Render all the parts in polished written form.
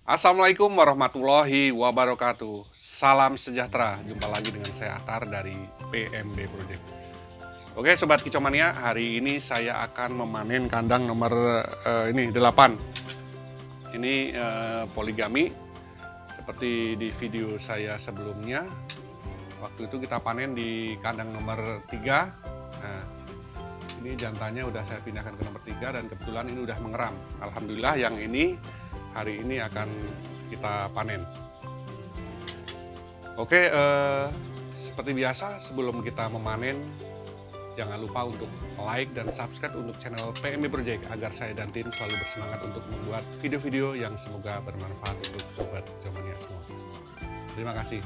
Assalamualaikum warahmatullahi wabarakatuh. Salam sejahtera. Jumpa lagi dengan saya Atar dari PMB Project. Oke Sobat Kicomania, hari ini saya akan memanen kandang nomor 8. Ini poligami. Seperti di video saya sebelumnya, waktu itu kita panen di kandang nomor 3. Nah, ini jantannya udah saya pindahkan ke nomor 3 dan kebetulan ini udah mengeram. Alhamdulillah yang ini hari ini akan kita panen. Oke, seperti biasa sebelum kita memanen, jangan lupa untuk like dan subscribe untuk channel PMB Project agar saya dan tim selalu bersemangat untuk membuat video-video yang semoga bermanfaat untuk sobat Kicomania semua. Terima kasih.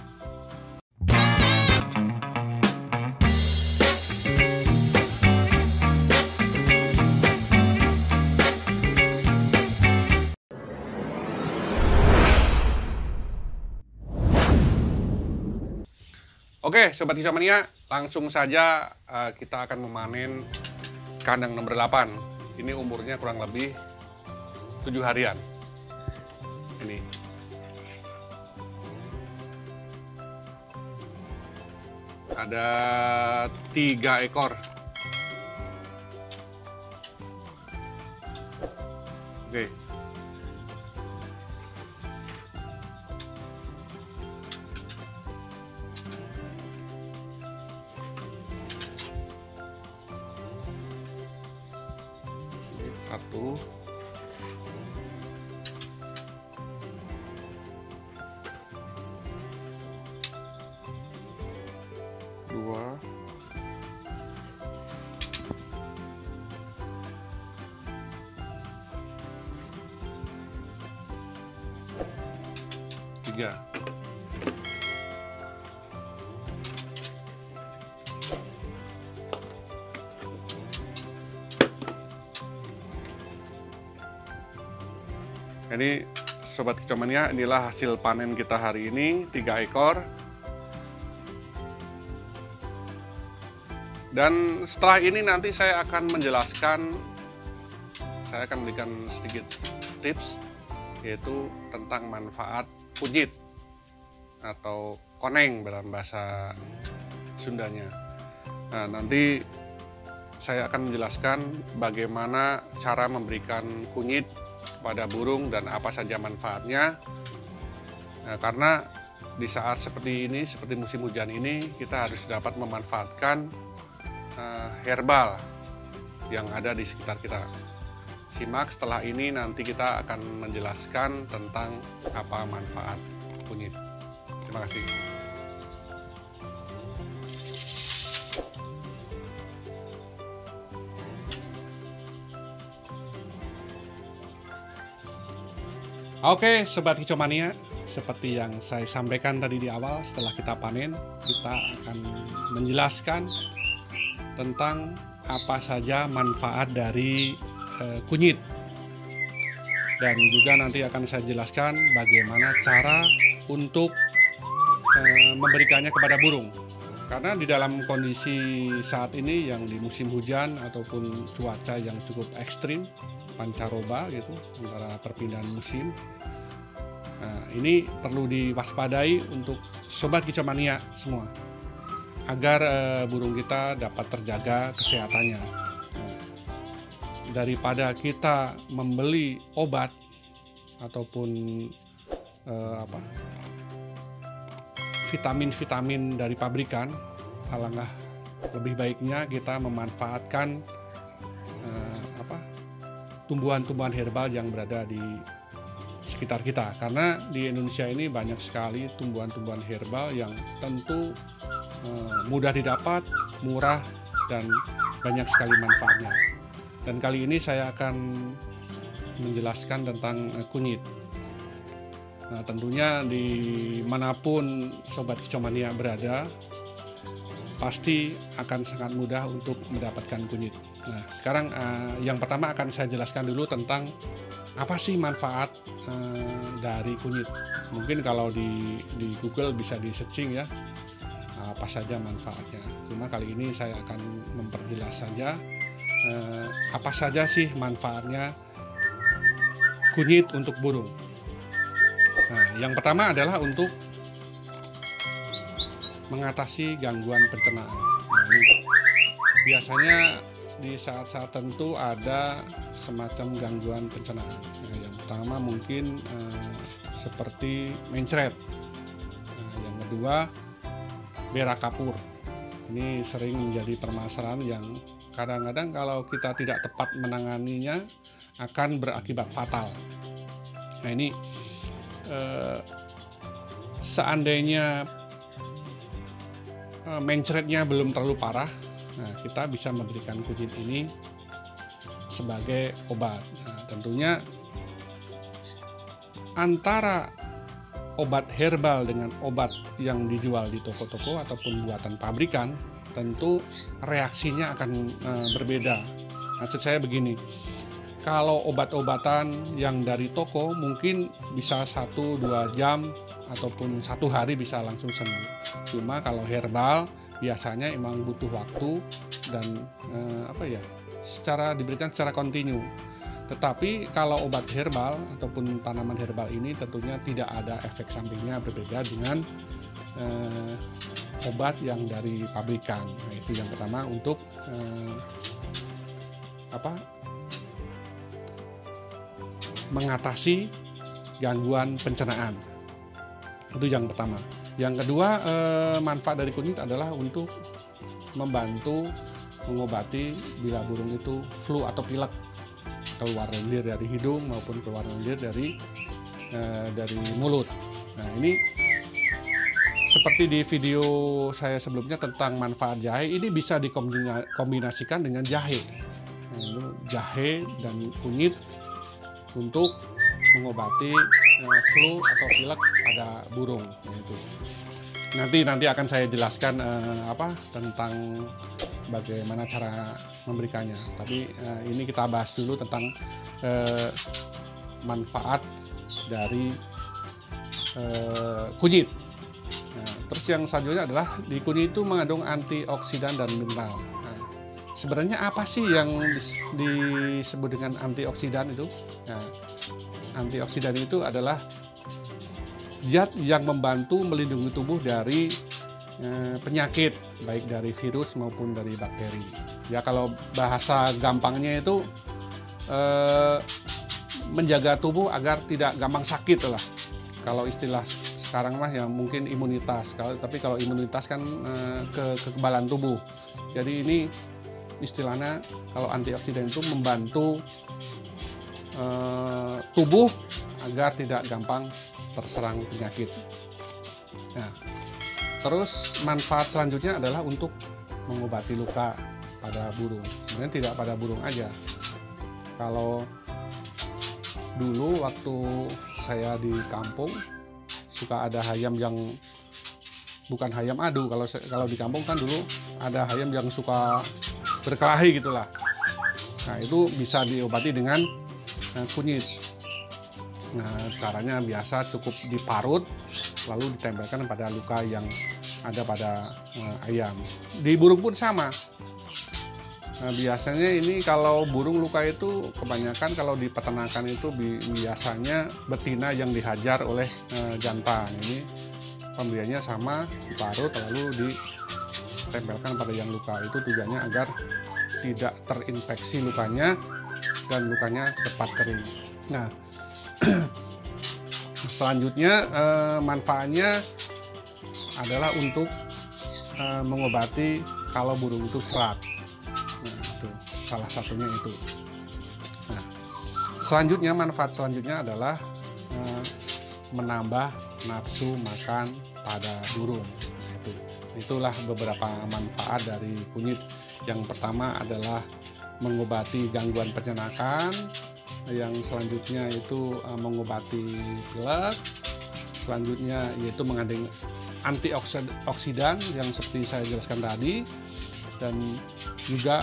Oke, Sobat Kicomania, langsung saja kita akan memanen kandang nomor 8. Ini umurnya kurang lebih 7 harian. Ini. Ada 3 ekor. Oke. Satu, dua, tiga. Ini Sobat Kicomania, inilah hasil panen kita hari ini, 3 ekor. Dan setelah ini nanti saya akan menjelaskan, saya akan berikan sedikit tips, yaitu tentang manfaat kunyit atau koneng dalam bahasa Sundanya. Nah, nanti saya akan menjelaskan bagaimana cara memberikan kunyit pada burung dan apa saja manfaatnya. Nah, karena di saat seperti ini, seperti musim hujan ini, kita harus dapat memanfaatkan herbal yang ada di sekitar kita. Simak setelah ini, nanti kita akan menjelaskan tentang apa manfaat kunyit. Terima kasih. Oke Sobat Kicomania, seperti yang saya sampaikan tadi di awal, setelah kita panen, kita akan menjelaskan tentang apa saja manfaat dari kunyit. Dan juga nanti akan saya jelaskan bagaimana cara untuk memberikannya kepada burung. Karena di dalam kondisi saat ini yang di musim hujan ataupun cuaca yang cukup ekstrim, pancaroba gitu, antara perpindahan musim. Nah, ini perlu diwaspadai untuk Sobat Kicomania semua, agar burung kita dapat terjaga kesehatannya. Nah, daripada kita membeli obat ataupun vitamin-vitamin dari pabrikan, alangkah lebih baiknya kita memanfaatkan tumbuhan-tumbuhan herbal yang berada di sekitar kita. Karena di Indonesia ini banyak sekali tumbuhan-tumbuhan herbal yang tentu mudah didapat, murah, dan banyak sekali manfaatnya. Dan kali ini saya akan menjelaskan tentang kunyit. Nah, tentunya dimanapun Sobat Kicomania berada, pasti akan sangat mudah untuk mendapatkan kunyit. Nah, sekarang yang pertama akan saya jelaskan dulu tentang apa sih manfaat dari kunyit. Mungkin kalau di Google bisa di searching ya, apa saja manfaatnya. Cuma kali ini saya akan memperjelas saja apa saja sih manfaatnya kunyit untuk burung. Nah, yang pertama adalah untuk mengatasi gangguan pencernaan. Nah, ini biasanya di saat-saat tertentu ada semacam gangguan pencernaan. Nah, yang pertama mungkin seperti mencret. Nah, yang kedua berak kapur. Ini sering menjadi permasalahan yang kadang-kadang kalau kita tidak tepat menanganinya akan berakibat fatal. Nah, ini seandainya mencretnya belum terlalu parah, nah kita bisa memberikan kunyit ini sebagai obat. Nah, tentunya antara obat herbal dengan obat yang dijual di toko-toko ataupun buatan pabrikan, tentu reaksinya akan berbeda. Maksud saya begini, kalau obat-obatan yang dari toko mungkin bisa 1-2 jam ataupun 1 hari bisa langsung sembuh. Cuma kalau herbal biasanya emang butuh waktu dan diberikan secara kontinu. Tetapi kalau obat herbal ataupun tanaman herbal ini tentunya tidak ada efek sampingnya, berbeda dengan obat yang dari pabrikan. Nah, itu yang pertama untuk mengatasi gangguan pencernaan. Itu yang pertama. Yang kedua, manfaat dari kunyit adalah untuk membantu mengobati bila burung itu flu atau pilek, keluar lendir dari hidung maupun keluar lendir dari mulut. Nah, ini seperti di video saya sebelumnya tentang manfaat jahe, ini bisa dikombinasikan dengan jahe. Nah, itu jahe dan kunyit untuk mengobati flu atau pilek pada burung. Nah, itu nanti akan saya jelaskan tentang bagaimana cara memberikannya. Tapi ini kita bahas dulu tentang manfaat dari kunyit. Nah, terus yang selanjutnya adalah di kunyit itu mengandung antioksidan dan mineral. Nah, sebenarnya apa sih yang disebut dengan antioksidan itu? Nah, antioksidan itu adalah zat yang membantu melindungi tubuh dari penyakit, baik dari virus maupun dari bakteri. Ya, kalau bahasa gampangnya itu menjaga tubuh agar tidak gampang sakit lah. Kalau istilah sekarang mah ya mungkin imunitas. Tapi kalau imunitas kan kekebalan tubuh. Jadi ini istilahnya kalau antioksidan itu membantu tubuh agar tidak gampang terserang penyakit. Nah, terus manfaat selanjutnya adalah untuk mengobati luka pada burung. Sebenarnya tidak pada burung aja. Kalau dulu waktu saya di kampung suka ada ayam yang bukan ayam adu. Kalau di kampung kan dulu ada ayam yang suka berkelahi gitulah. Nah, itu bisa diobati dengan kunyit. Nah, caranya biasa cukup diparut lalu ditempelkan pada luka yang ada pada ayam. Di burung pun sama. Nah, biasanya ini kalau burung luka itu kebanyakan kalau di peternakan itu biasanya betina yang dihajar oleh jantan. Ini pemberiannya sama, diparut lalu ditempelkan pada yang luka. Itu tujuannya agar tidak terinfeksi lukanya dan lukanya cepat kering. Nah, selanjutnya manfaatnya adalah untuk mengobati kalau burung itu serak. Nah, itu salah satunya itu. Nah, selanjutnya manfaat selanjutnya adalah menambah nafsu makan pada burung. Nah, itulah beberapa manfaat dari kunyit. Yang pertama adalah mengobati gangguan pencernaan. Yang selanjutnya itu mengobati pilek. Selanjutnya yaitu mengandung antioksidan yang seperti saya jelaskan tadi, dan juga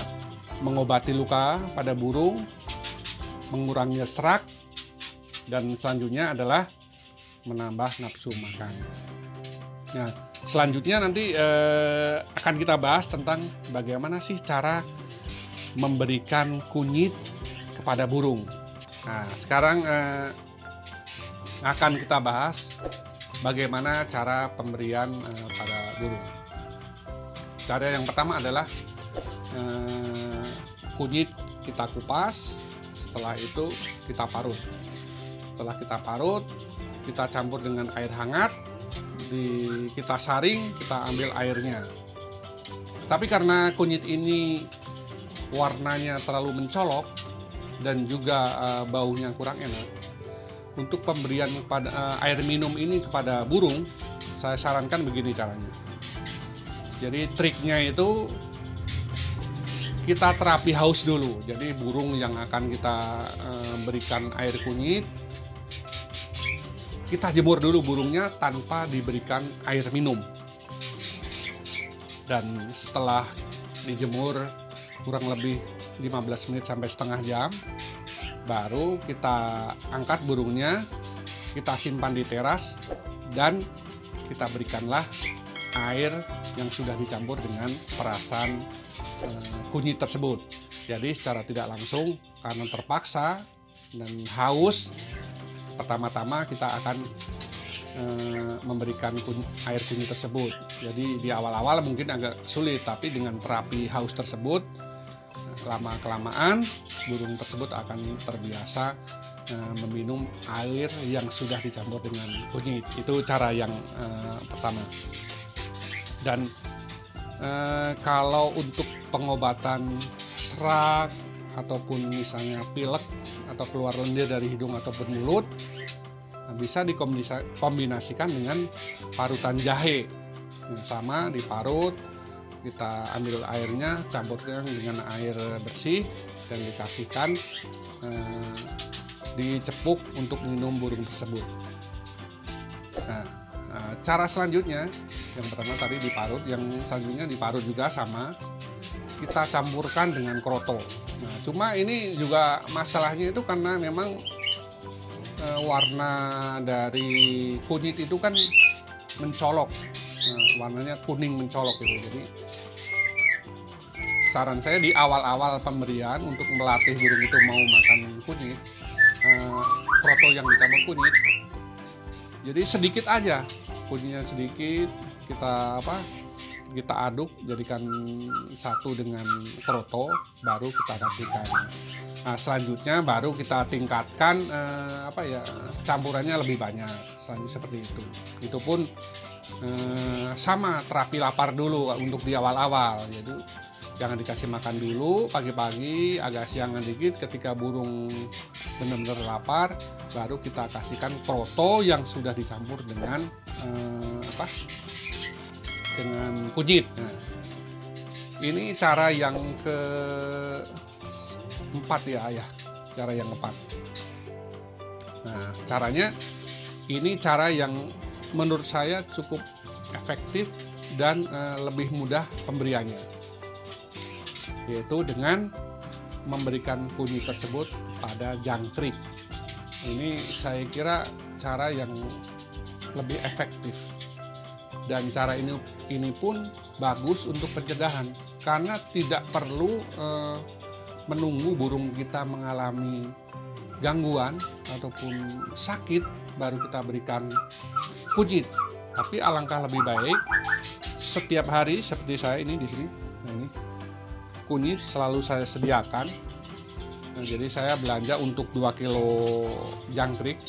mengobati luka pada burung, mengurangi serak, dan selanjutnya adalah menambah nafsu makan. Nah, selanjutnya nanti akan kita bahas tentang bagaimana sih cara memberikan kunyit kepada burung. Nah, sekarang akan kita bahas bagaimana cara pemberian pada burung. Cara yang pertama adalah kunyit kita kupas, setelah itu kita parut. Setelah kita parut, kita campur dengan air hangat, kita saring, kita ambil airnya. Tapi karena kunyit ini warnanya terlalu mencolok dan juga baunya kurang enak, untuk pemberian air minum ini kepada burung, saya sarankan begini caranya. Jadi triknya itu kita terapi haus dulu. Jadi burung yang akan kita berikan air kunyit, kita jemur dulu burungnya tanpa diberikan air minum. Dan setelah dijemur kurang lebih 15 menit sampai setengah jam, baru kita angkat burungnya, kita simpan di teras, dan kita berikanlah air yang sudah dicampur dengan perasan kunyit tersebut. Jadi secara tidak langsung, karena terpaksa dan haus, pertama-tama kita akan memberikan air kunyit tersebut. Jadi di awal-awal mungkin agak sulit, tapi dengan terapi haus tersebut, lama-kelamaan burung tersebut akan terbiasa meminum air yang sudah dicampur dengan kunyit. Itu cara yang pertama. Dan kalau untuk pengobatan serak ataupun misalnya pilek atau keluar lendir dari hidung ataupun mulut, bisa dikombinasikan dengan parutan jahe. Yang sama, diparut, kita ambil airnya, campurkan dengan air bersih, dan dikasihkan dicepuk untuk minum burung tersebut. Nah, cara selanjutnya, yang pertama tadi diparut, yang selanjutnya diparut juga sama, kita campurkan dengan kroto. Nah, cuma ini juga masalahnya itu karena memang warna dari kunyit itu kan mencolok, warnanya kuning mencolok gitu. Jadi saran saya di awal-awal pemberian untuk melatih burung itu mau makan kunyit, kroto yang dicampur kunyit, jadi sedikit aja, kunyitnya sedikit, kita aduk, jadikan satu dengan kroto, baru kita kasihkan. Nah, selanjutnya baru kita tingkatkan campurannya lebih banyak. Selanjutnya seperti itu. Itu pun sama terapi lapar dulu untuk di awal-awal. Jadi jangan dikasih makan dulu pagi-pagi, agak siangan dikit. Ketika burung benar-benar lapar, baru kita kasihkan kroto yang sudah dicampur dengan dengan kunyit. Nah, ini cara yang keempat ya, cara yang keempat. Nah, caranya ini cara yang menurut saya cukup efektif dan lebih mudah pemberiannya, yaitu dengan memberikan kunyit tersebut pada jangkrik. Ini saya kira cara yang lebih efektif, dan cara ini pun bagus untuk pencegahan, karena tidak perlu menunggu burung kita mengalami gangguan ataupun sakit baru kita berikan kunyit. Tapi alangkah lebih baik setiap hari seperti saya ini di sini. Nah, ini kunyit selalu saya sediakan. Nah, jadi saya belanja untuk 2 kilo jangkrik.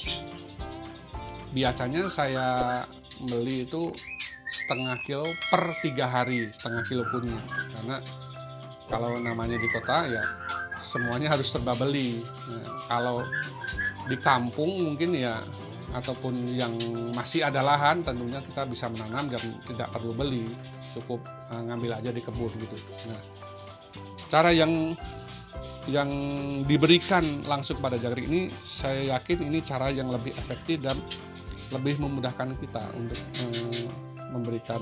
Biasanya saya beli itu setengah kilo per 3 hari, setengah kilo kunyit. Karena kalau namanya di kota ya semuanya harus serba beli. Nah, kalau di kampung mungkin ya, ataupun yang masih ada lahan, tentunya kita bisa menanam dan tidak perlu beli, cukup ngambil aja di kebun gitu. Nah, cara yang diberikan langsung pada jangkrik ini, saya yakin ini cara yang lebih efektif dan lebih memudahkan kita untuk memberikan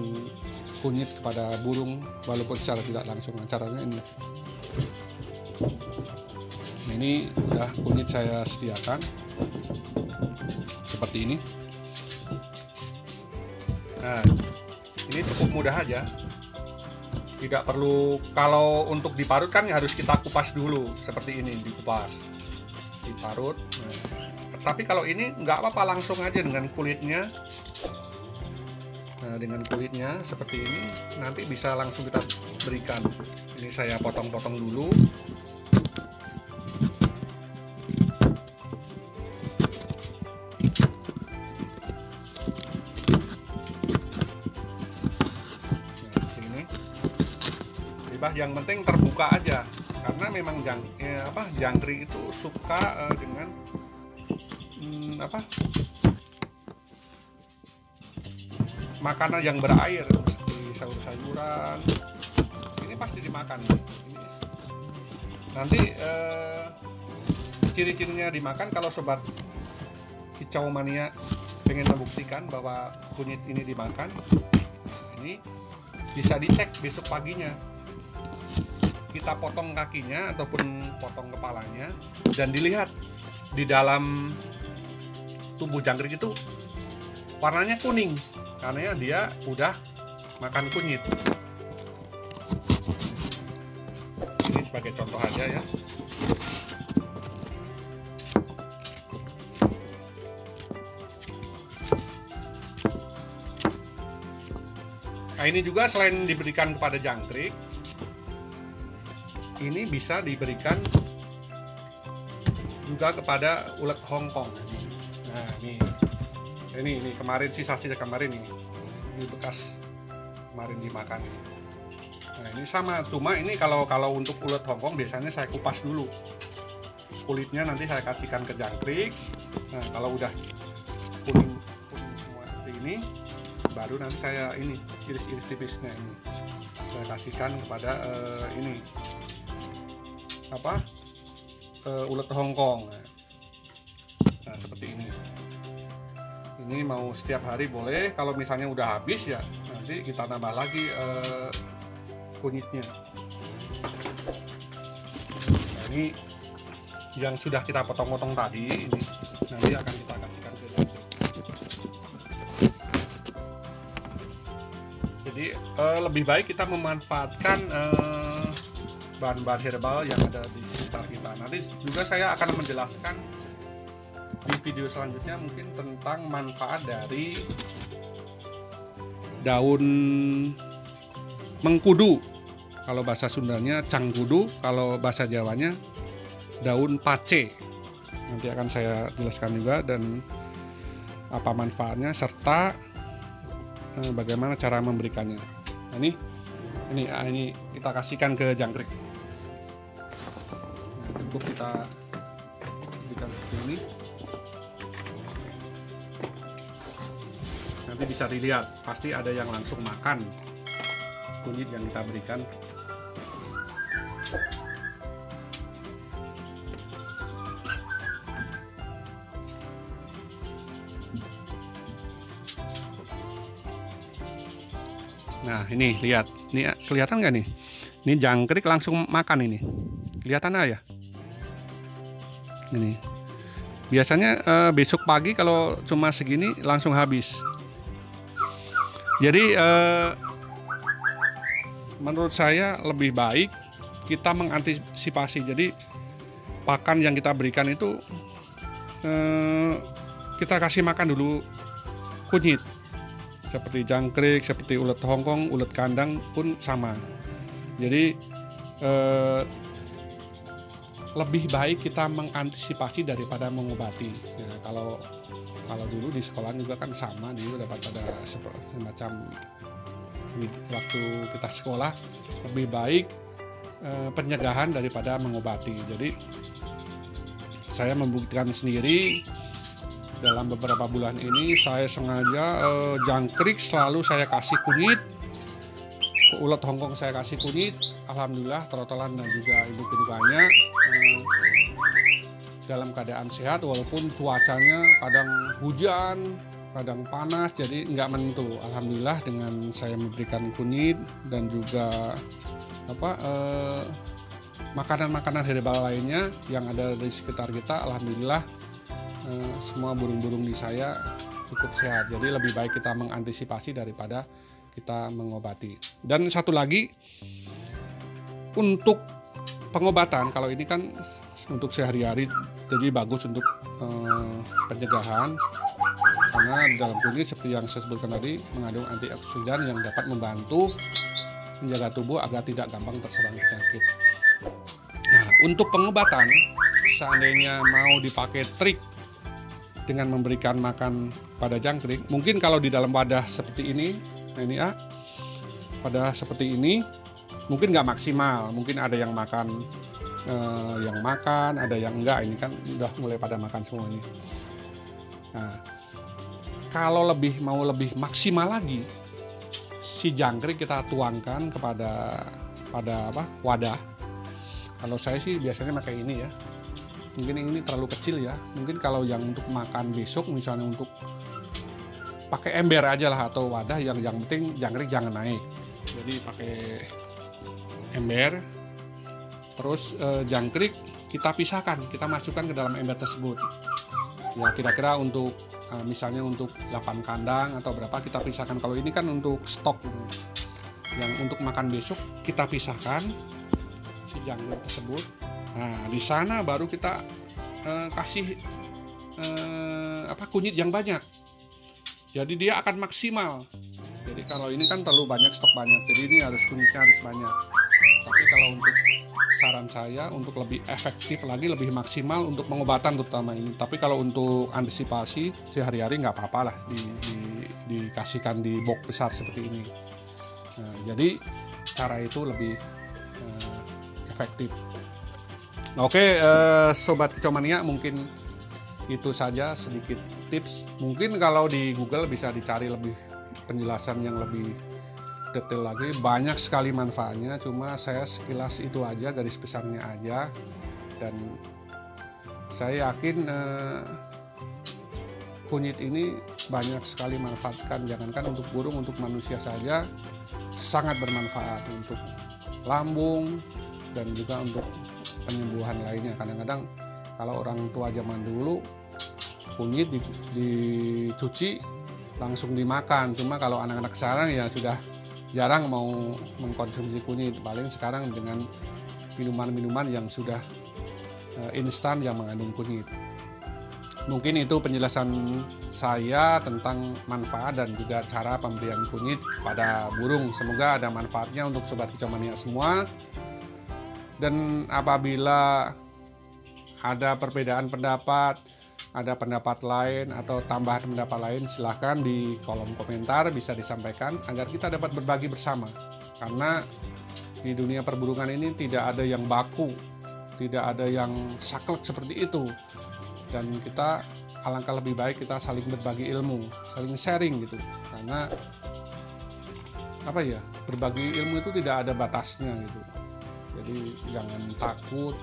kunyit kepada burung walaupun secara tidak langsung. Caranya ini. Nah, ini udah kunyit saya sediakan seperti ini. Nah, ini cukup mudah aja. Tidak perlu, kalau untuk diparut kan harus kita kupas dulu seperti ini, dikupas, diparut. Nah, Tapi kalau ini nggak apa-apa, langsung aja dengan kulitnya. Nah, dengan kulitnya seperti ini nanti bisa langsung kita berikan. Ini saya potong-potong dulu. Yang penting terbuka aja, karena memang jangkrik itu suka dengan makanan yang berair seperti sayur-sayuran. Ini pasti dimakan. Nanti ciri-cirinya dimakan kalau sobat kicau mania pengen membuktikan bahwa kunyit ini dimakan. Ini bisa dicek besok paginya. Kita potong kakinya ataupun potong kepalanya dan dilihat di dalam tubuh jangkrik itu warnanya kuning karena dia udah makan kunyit. Ini sebagai contoh aja ya. Nah, ini juga selain diberikan kepada jangkrik, ini bisa diberikan juga kepada ulet Hongkong. Nah, ini kemarin sisa-sisa kemarin ini bekas kemarin dimakan. Nah, ini sama, cuma ini kalau untuk ulet Hongkong biasanya saya kupas dulu kulitnya, nanti saya kasihkan ke jangkrik. Nah, kalau udah kuning semua seperti ini, baru nanti saya ini iris-iris tipisnya ini saya kasihkan kepada ini ulet Hongkong. Nah, seperti ini. Ini mau setiap hari boleh. Kalau misalnya udah habis ya nanti kita tambah lagi kunyitnya. Nah, ini yang sudah kita potong-potong tadi, ini nanti akan kita kasihkan ke jangkrik. Jadi lebih baik kita memanfaatkan bahan-bahan herbal yang ada di sekitar kita. Nanti juga saya akan menjelaskan di video selanjutnya mungkin tentang manfaat dari daun mengkudu. Kalau bahasa Sundanya cangkudu, kalau bahasa Jawanya daun pace. Nanti akan saya jelaskan juga dan apa manfaatnya serta bagaimana cara memberikannya. Nah, ini kita kasihkan ke jangkrik. Cukup kita berikan seperti ini. Nanti bisa dilihat, pasti ada yang langsung makan kunyit yang kita berikan. Nah, ini lihat, ini kelihatan nggak nih? Ini jangkrik langsung makan ini, kelihatan aja. Ini biasanya besok pagi kalau cuma segini langsung habis. Jadi menurut saya lebih baik kita mengantisipasi. Jadi pakan yang kita berikan itu kita kasih makan dulu kunyit. Seperti jangkrik, seperti ulet Hongkong, ulet kandang pun sama. Jadi lebih baik kita mengantisipasi daripada mengobati. Ya, kalau dulu di sekolah juga kan sama, dulu dapat ada semacam waktu kita sekolah, lebih baik pencegahan daripada mengobati. Jadi saya membuktikan sendiri. Dalam beberapa bulan ini saya sengaja jangkrik selalu saya kasih kunyit, ulet Hongkong saya kasih kunyit. Alhamdulillah trotolan dan juga induk-indukannya dalam keadaan sehat, walaupun cuacanya kadang hujan, kadang panas, jadi nggak menentu. Alhamdulillah dengan saya memberikan kunyit dan juga makanan-makanan herbal lainnya yang ada di sekitar kita, alhamdulillah semua burung-burung di saya cukup sehat. Jadi lebih baik kita mengantisipasi daripada kita mengobati. Dan satu lagi, untuk pengobatan, kalau ini kan untuk sehari-hari, jadi bagus untuk pencegahan karena dalam kunyit seperti yang saya sebutkan tadi mengandung antioksidan yang dapat membantu menjaga tubuh agar tidak gampang terserang penyakit. Nah, untuk pengobatan seandainya mau dipakai trik dengan memberikan makan pada jangkrik, mungkin kalau di dalam wadah seperti ini, nah ini wadah seperti ini mungkin nggak maksimal, mungkin ada yang makan ada yang enggak, ini kan udah mulai pada makan semua nih. Nah, kalau mau lebih maksimal lagi, si jangkrik kita tuangkan pada wadah. Kalau saya sih biasanya pakai ini ya. Mungkin ini terlalu kecil ya. Mungkin kalau yang untuk makan besok, misalnya untuk pakai ember aja lah atau wadah yang penting jangkrik jangan naik. Jadi pakai ember. Terus jangkrik kita pisahkan, kita masukkan ke dalam ember tersebut. Ya kira-kira untuk misalnya untuk 8 kandang atau berapa kita pisahkan. Kalau ini kan untuk stok, yang untuk makan besok kita pisahkan si jangkrik tersebut. Nah di sana baru kita kasih kunyit yang banyak. Jadi dia akan maksimal. Jadi kalau ini kan terlalu banyak, stok banyak. Jadi ini kunyitnya harus banyak. Tapi kalau untuk saran saya untuk lebih efektif lagi, lebih maksimal untuk pengobatan terutama ini. Tapi kalau untuk antisipasi sehari-hari nggak apa-apa lah dikasihkan di box besar seperti ini. Nah, jadi cara itu lebih efektif. Oke, sobat kicomania, mungkin itu saja sedikit tips. Mungkin kalau di Google bisa dicari lebih penjelasan yang lebih detail lagi, banyak sekali manfaatnya. Cuma saya sekilas itu aja, garis besarnya aja, dan saya yakin kunyit ini banyak sekali manfaatkan. Jangankan untuk burung, untuk manusia saja sangat bermanfaat untuk lambung dan juga untuk penyembuhan lainnya. Kadang-kadang kalau orang tua zaman dulu kunyit dicuci langsung dimakan. Cuma kalau anak-anak sekarang ya sudah jarang mau mengkonsumsi kunyit. Paling sekarang dengan minuman-minuman yang sudah instan yang mengandung kunyit. Mungkin itu penjelasan saya tentang manfaat dan juga cara pemberian kunyit pada burung. Semoga ada manfaatnya untuk sobat kicomania semua. Dan apabila ada perbedaan pendapat, ada pendapat lain atau tambahan pendapat lain, silahkan di kolom komentar bisa disampaikan agar kita dapat berbagi bersama. Karena di dunia perburungan ini tidak ada yang baku, tidak ada yang saklek seperti itu. Dan kita alangkah lebih baik kita saling berbagi ilmu, saling sharing gitu. Karena berbagi ilmu itu tidak ada batasnya gitu. Jadi jangan takut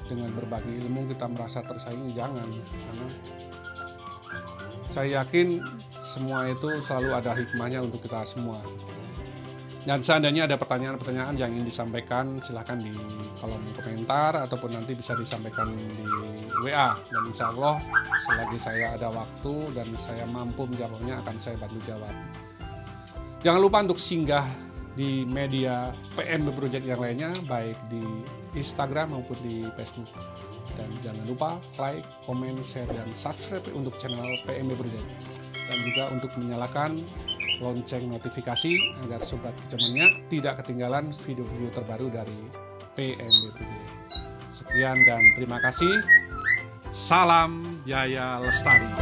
dengan berbagi ilmu kita merasa tersaingi, jangan. Karena saya yakin semua itu selalu ada hikmahnya untuk kita semua. Dan seandainya ada pertanyaan-pertanyaan yang ingin disampaikan, silahkan di kolom komentar ataupun nanti bisa disampaikan di WA. Dan insya Allah selagi saya ada waktu dan saya mampu menjawabnya akan saya bantu jawab. Jangan lupa untuk singgah di media PMB Project yang lainnya, baik di Instagram maupun di Facebook. Dan jangan lupa like, komen, share, dan subscribe untuk channel PMB Project. Dan juga untuk menyalakan lonceng notifikasi agar sobat kicomania tidak ketinggalan video-video terbaru dari PMB Project. Sekian dan terima kasih. Salam Jaya Lestari.